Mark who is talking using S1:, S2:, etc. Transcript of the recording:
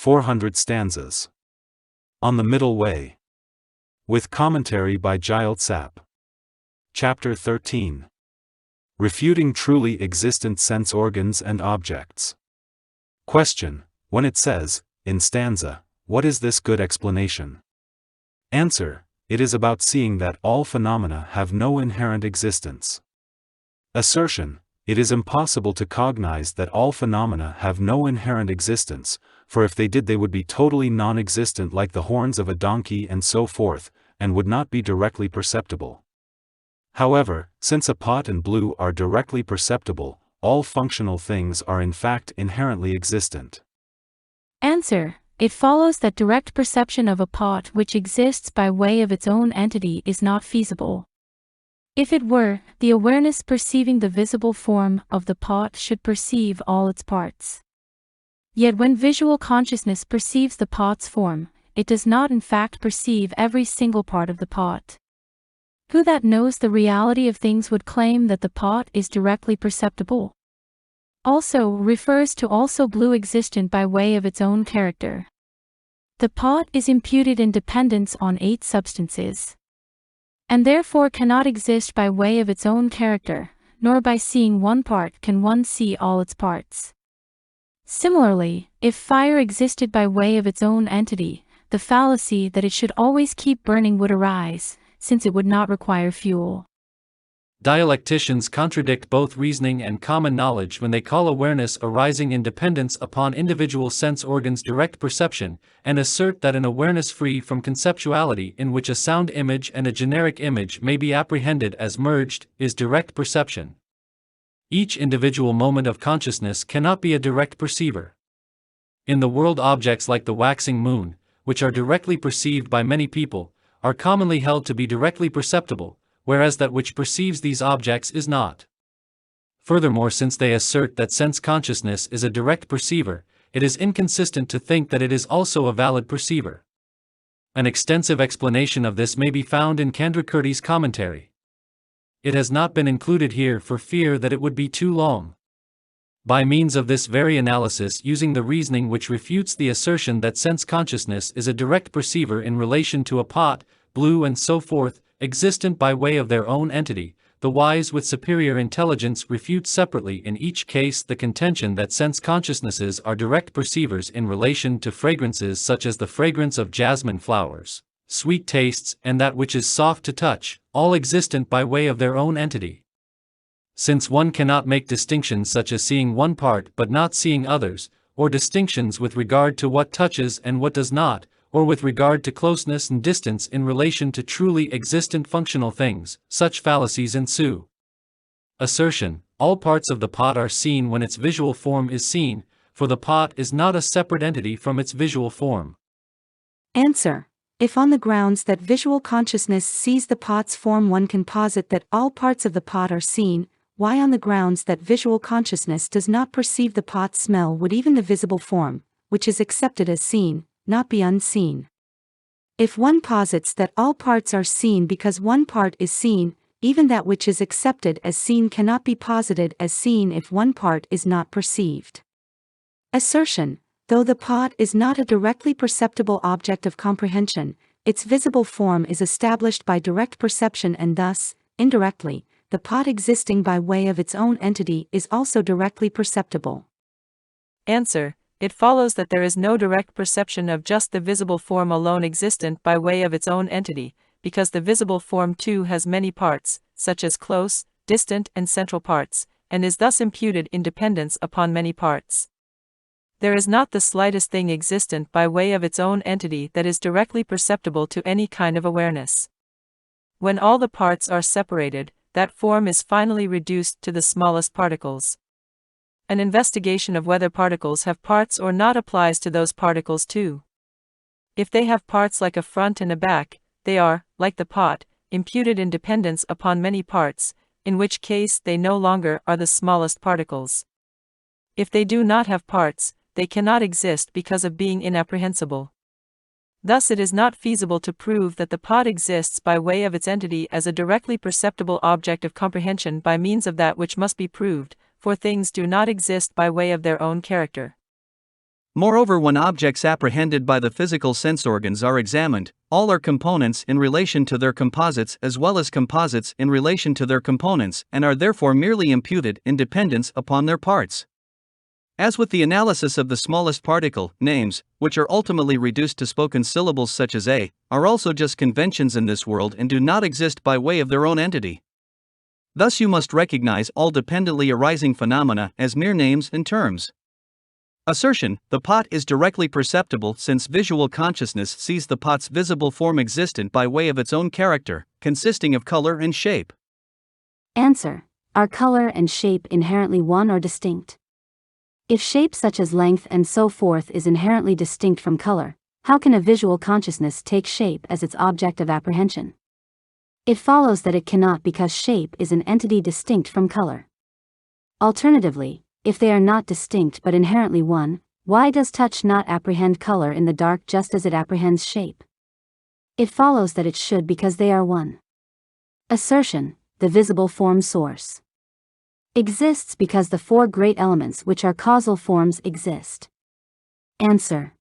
S1: 400 stanzas. On the Middle Way. With commentary by Gyel-tsap. Chapter 13. Refuting truly existent sense organs and objects. Question: when it says, in stanza, what is this good explanation? Answer: it is about seeing that all phenomena have no inherent existence. Assertion: it is impossible to cognize that all phenomena have no inherent existence, for if they did they would be totally non-existent like the horns of a donkey and so forth, and would not be directly perceptible. However, since a pot and blue are directly perceptible, all functional things are in fact inherently existent.
S2: Answer: it follows that direct perception of a pot which exists by way of its own entity is not feasible. If it were, the awareness perceiving the visible form of the pot should perceive all its parts. Yet when visual consciousness perceives the pot's form, it does not in fact perceive every single part of the pot. Who that knows the reality of things would claim that the pot is directly perceptible? Also refers to also blue existent by way of its own character. The pot is imputed in dependence on 8 substances, and therefore cannot exist by way of its own character, nor by seeing one part can one see all its parts. Similarly, if fire existed by way of its own entity, the fallacy that it should always keep burning would arise, since it would not require fuel.
S3: Dialecticians contradict both reasoning and common knowledge when they call awareness arising in dependence upon individual sense organs direct perception, and assert that an awareness free from conceptuality in which a sound image and a generic image may be apprehended as merged is direct perception. Each individual moment of consciousness cannot be a direct perceiver. In the world, objects like the waxing moon, which are directly perceived by many people, are commonly held to be directly perceptible, whereas that which perceives these objects is not. Furthermore, since they assert that sense consciousness is a direct perceiver, it is inconsistent to think that it is also a valid perceiver. An extensive explanation of this may be found in Candrakirti's commentary. It has not been included here for fear that it would be too long. By means of this very analysis, using the reasoning which refutes the assertion that sense consciousness is a direct perceiver in relation to a pot, blue and so forth, existent by way of their own entity, the wise with superior intelligence refute separately in each case the contention that sense consciousnesses are direct perceivers in relation to fragrances such as the fragrance of jasmine flowers, sweet tastes, and that which is soft to touch, all existent by way of their own entity. Since one cannot make distinctions such as seeing one part but not seeing others, or distinctions with regard to what touches and what does not, or with regard to closeness and distance in relation to truly existent functional things, such fallacies ensue. Assertion: all parts of the pot are seen when its visual form is seen, for the pot is not a separate entity from its visual form.
S4: Answer: if on the grounds that visual consciousness sees the pot's form one can posit that all parts of the pot are seen, why on the grounds that visual consciousness does not perceive the pot's smell would even the visible form, which is accepted as seen, not be unseen? If one posits that all parts are seen because one part is seen, even that which is accepted as seen cannot be posited as seen if one part is not perceived. Assertion: though the pot is not a directly perceptible object of comprehension, its visible form is established by direct perception, and thus, indirectly, the pot existing by way of its own entity is also directly perceptible.
S5: Answer: it follows that there is no direct perception of just the visible form alone existent by way of its own entity, because the visible form too has many parts, such as close, distant and central parts, and is thus imputed in dependence upon many parts. There is not the slightest thing existent by way of its own entity that is directly perceptible to any kind of awareness. When all the parts are separated, that form is finally reduced to the smallest particles. An investigation of whether particles have parts or not applies to those particles too. If they have parts like a front and a back, they are, like the pot, imputed in dependence upon many parts, in which case they no longer are the smallest particles. If they do not have parts, they cannot exist because of being inapprehensible. Thus it is not feasible to prove that the pot exists by way of its entity as a directly perceptible object of comprehension by means of that which must be proved, for things do not exist by way of their own character.
S6: Moreover, when objects apprehended by the physical sense organs are examined, all are components in relation to their composites as well as composites in relation to their components and are therefore merely imputed in dependence upon their parts. As with the analysis of the smallest particle, names, which are ultimately reduced to spoken syllables such as a, are also just conventions in this world and do not exist by way of their own entity. Thus you must recognize all dependently arising phenomena as mere names and terms. Assertion: the pot is directly perceptible since visual consciousness sees the pot's visible form existent by way of its own character, consisting of color and shape.
S4: Answer: are color and shape inherently one or distinct? If shape such as length and so forth is inherently distinct from color, how can a visual consciousness take shape as its object of apprehension? It follows that it cannot because shape is an entity distinct from color. Alternatively, if they are not distinct but inherently one, why does touch not apprehend color in the dark just as it apprehends shape? It follows that it should because they are one. Assertion: the visible form source exists because the four great elements which are causal forms exist. Answer: